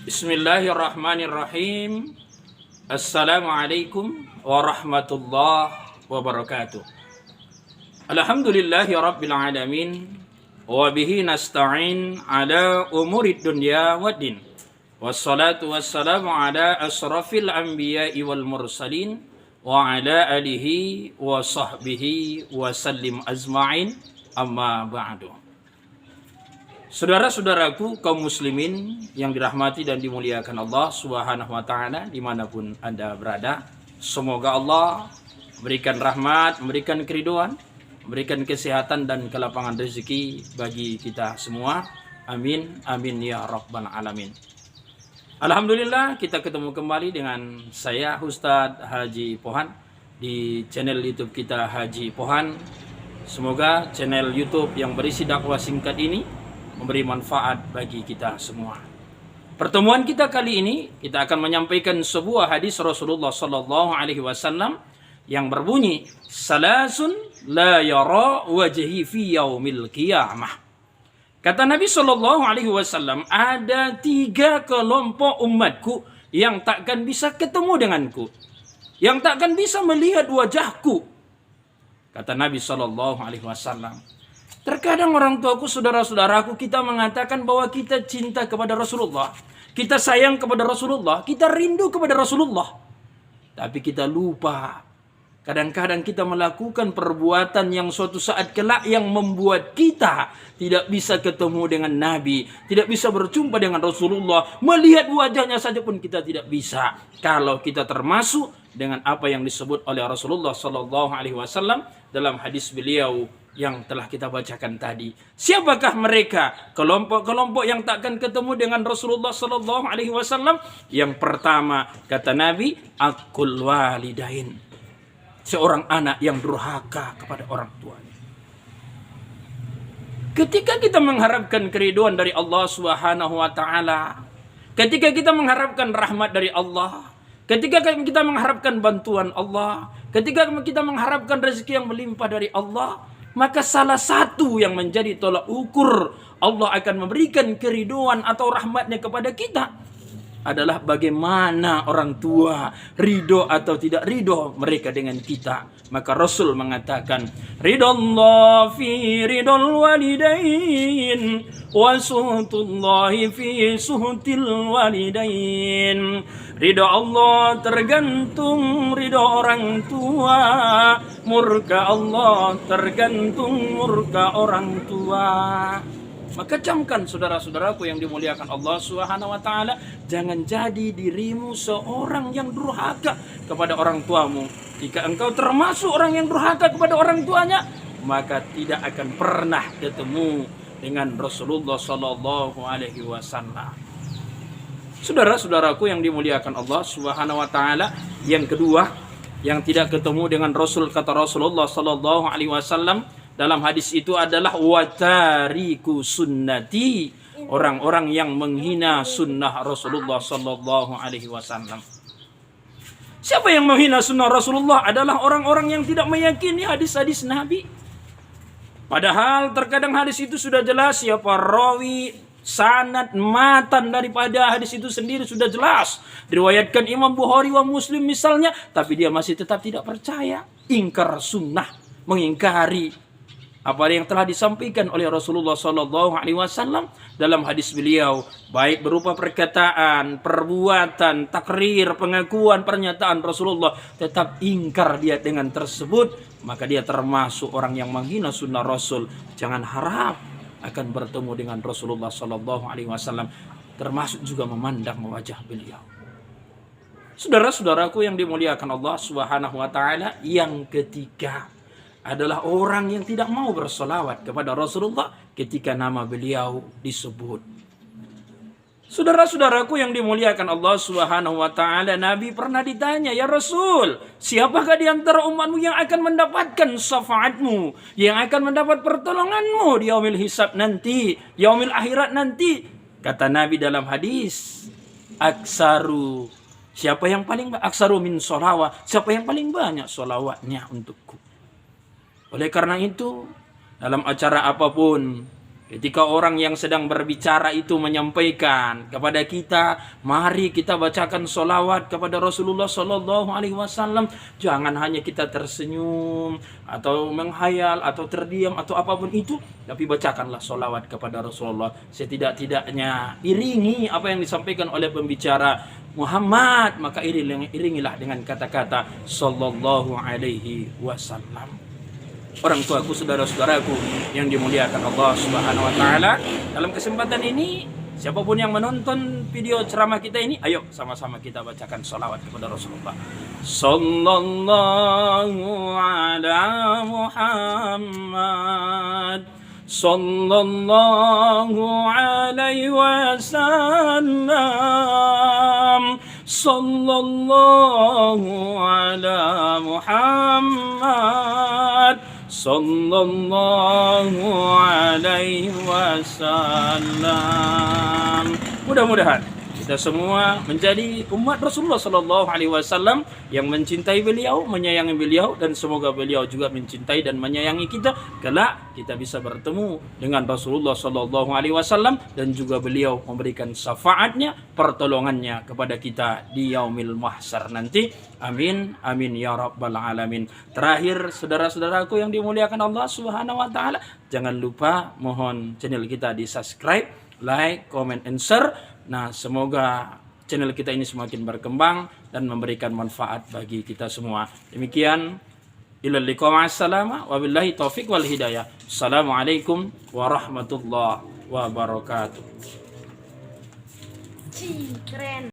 Bismillahirrahmanirrahim. Assalamualaikum warahmatullahi wabarakatuh. Alhamdulillahi rabbil alamin. Wa bihi nasta'in ala umurid dunya waddin. Wassalatu wassalamu ala asrafil anbiya'i wal mursalin. Wa ala alihi wa sahbihi wa sallim azma'in. Amma ba'du. Saudara-saudaraku kaum muslimin yang dirahmati dan dimuliakan Allah Subhanahu wa taala dimanapun Anda berada, semoga Allah memberikan rahmat, memberikan keridhaan, memberikan kesehatan dan kelapangan rezeki bagi kita semua. Amin amin ya rabbal alamin. Alhamdulillah kita ketemu kembali dengan saya Ustadz Haji Pohan di channel YouTube kita Haji Pohan. Semoga channel YouTube yang berisi dakwah singkat ini memberi manfaat bagi kita semua. Pertemuan kita kali ini kita akan menyampaikan sebuah hadis Rasulullah sallallahu alaihi wasallam yang berbunyi salasun la yara wajhi fi yaumil qiyamah. Kata Nabi sallallahu alaihi wasallam, ada 3 kelompok umatku yang takkan bisa ketemu denganku, yang takkan bisa melihat wajahku. Kata Nabi sallallahu alaihi wasallam. Terkadang orang tuaku, saudara-saudaraku, kita mengatakan bahwa kita cinta kepada Rasulullah, kita sayang kepada Rasulullah, kita rindu kepada Rasulullah. Tapi kita lupa. Kadang-kadang kita melakukan perbuatan yang suatu saat kelak yang membuat kita tidak bisa ketemu dengan Nabi, tidak bisa berjumpa dengan Rasulullah, melihat wajahnya saja pun kita tidak bisa. Kalau kita termasuk dengan apa yang disebut oleh Rasulullah Sallallahu Alaihi Wasallam dalam hadis beliau yang telah kita bacakan tadi. Siapakah mereka? Kelompok-kelompok yang takkan ketemu dengan Rasulullah Sallallahu Alaihi Wasallam. Yang pertama, kata Nabi, akul walidain. Seorang anak yang durhaka kepada orang tuanya. Ketika kita mengharapkan keridhaan dari Allah Subhanahu wa taala, ketika kita mengharapkan rahmat dari Allah, ketika kita mengharapkan bantuan Allah, ketika kita mengharapkan rezeki yang melimpah dari Allah, maka salah satu yang menjadi tolak ukur Allah akan memberikan keridhaan atau rahmatnya kepada kita adalah bagaimana orang tua ridho atau tidak ridho mereka dengan kita. Maka Rasul mengatakan, ridallah fi ridul walidain wa suhtullahi fi suhtil walidain. Ridho Allah tergantung ridho orang tua, murka Allah tergantung murka orang tua. Maka camkan saudara-saudaraku yang dimuliakan Allah Subhanahu wa taala, jangan jadi dirimu seorang yang durhaka kepada orang tuamu. Jika engkau termasuk orang yang durhaka kepada orang tuanya, maka tidak akan pernah ketemu dengan Rasulullah sallallahu alaihi wasallam. Saudara-saudaraku yang dimuliakan Allah Subhanahu wa taala, yang kedua yang tidak ketemu dengan Rasul, kata Rasulullah sallallahu alaihi wasallam dalam hadis itu adalah watariku sunnati, orang-orang yang menghina sunnah Rasulullah sallallahu alaihi wasallam. Siapa yang menghina sunnah Rasulullah adalah orang-orang yang tidak meyakini hadis-hadis Nabi. Padahal terkadang hadis itu sudah jelas siapa rawi, sanad, matan daripada hadis itu sendiri sudah jelas. Diriwayatkan Imam Bukhari wa Muslim misalnya, tapi dia masih tetap tidak percaya. Ingkar sunnah, mengingkari apa yang telah disampaikan oleh Rasulullah Sallallahu Alaihi Wasallam dalam hadis beliau, baik berupa perkataan, perbuatan, takrir, pengakuan, pernyataan Rasulullah, tetap ingkar dia dengan tersebut, maka dia termasuk orang yang menghina sunnah Rasul. Jangan harap akan bertemu dengan Rasulullah Sallallahu Alaihi Wasallam, termasuk juga memandang wajah beliau. Saudara-saudaraku yang dimuliakan Allah Subhanahu Wa Taala, yang ketiga adalah orang yang tidak mau bersolawat kepada Rasulullah ketika nama beliau disebut. Saudara-saudaraku yang dimuliakan Allah Subhanahu wa taala, Nabi pernah ditanya, "Ya Rasul, siapakah di antara umatmu yang akan mendapatkan syafaatmu, yang akan mendapat pertolonganmu di yaumil hisab nanti, yaumil akhirat nanti?" Kata Nabi dalam hadis, "Aksaru, siapa yang paling aksaru min sholawat, siapa yang paling banyak sholawatnya untukku." Oleh karena itu, dalam acara apapun Ketika orang yang sedang berbicara itu menyampaikan kepada kita, mari kita bacakan sholawat kepada Rasulullah Sallallahu Alaihi Wasallam. Jangan hanya kita tersenyum atau menghayal atau terdiam atau apapun itu, tapi bacakanlah sholawat kepada Rasulullah. Setidak-tidaknya iringi apa yang disampaikan oleh pembicara Muhammad, maka iringilah dengan kata-kata Sallallahu Alaihi Wasallam. Orang tuaku, saudara-saudaraku yang dimuliakan Allah Subhanahu wa taala, dalam kesempatan ini siapapun yang menonton video ceramah kita ini, ayo sama-sama kita bacakan sholawat kepada Rasulullah. Sallallahu ala Muhammad, sallallahu alaihi wasallam, sallallahu ala Muhammad, sallallahu alaihi wasallam. Mudah-mudahan kita semua menjadi umat Rasulullah sallallahu alaihi wasallam yang mencintai beliau, menyayangi beliau, dan semoga beliau juga mencintai dan menyayangi kita. Kelak kita bisa bertemu dengan Rasulullah sallallahu alaihi wasallam dan juga beliau memberikan syafaatnya, pertolongannya kepada kita di yaumil mahsyar nanti. Amin amin ya rabbal alamin. Terakhir, saudara-saudaraku yang dimuliakan Allah Subhanahu wa taala, jangan lupa mohon channel kita di-subscribe, like, comment, and share. Nah, semoga channel kita ini semakin berkembang dan memberikan manfaat bagi kita semua. Demikian, ilal liqa ma'assalama wa billahi taufiq wal hidayah. Assalamualaikum warahmatullahi wabarakatuh. Keren.